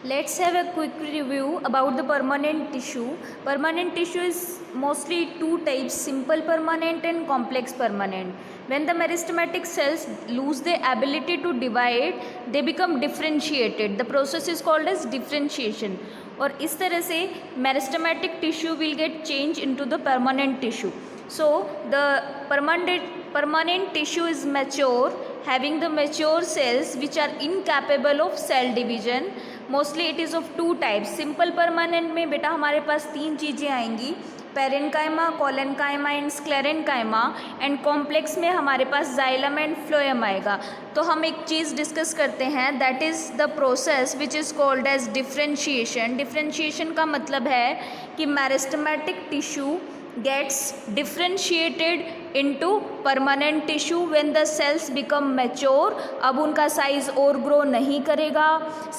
Let's have a quick review about the permanent tissue. Permanent tissue is mostly two types, simple permanent and complex permanent. When the meristematic cells lose their ability to divide, they become differentiated. The process is called as differentiation. और इस तरह से meristematic tissue will get changed into the permanent tissue. So the permanent tissue is mature, having the mature cells which are incapable of cell division. Mostly it is of two types. Simple permanent में बेटा हमारे पास तीन चीज़ें आएंगी, parenchyma, collenchyma and sclerenchyma. And complex में हमारे पास xylem and phloem आएगा. तो हम एक चीज़ डिस्कस करते हैं, that is the process which is called as differentiation. Differentiation का मतलब है कि meristematic tissue gets differentiated into permanent tissue when the cells become mature. अब उनका साइज और ग्रो नहीं करेगा,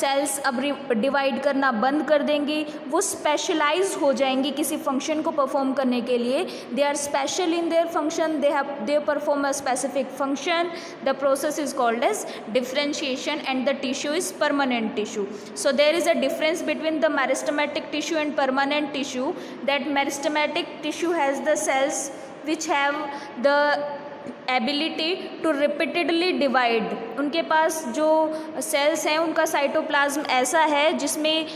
सेल्स अब डिवाइड करना बंद कर देंगी, वो स्पेशलाइज हो जाएंगी किसी फंक्शन को परफॉर्म करने के लिए. They are special in their function, they perform a specific function. The process is called as differentiation and the tissue is permanent tissue. So there is a difference between the meristematic tissue and permanent tissue, that meristematic tissue has the cells which have the ability to repeatedly divide. उनके पास जो sales हैं उनका cytoplasm ऐसा है जिसमें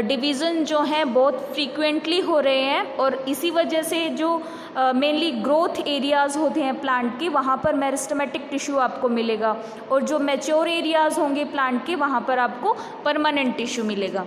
division जो हैं बहुत फ्रीक्वेंटली हो रहे हैं, और इसी वजह से जो मेनली ग्रोथ एरियाज़ होते हैं प्लांट के, वहाँ पर मेरिस्टेमेटिक टिश्यू आपको मिलेगा, और जो मैच्योर एरियाज़ होंगे प्लांट के वहाँ पर आपको परमानेंट टिश्यू मिलेगा.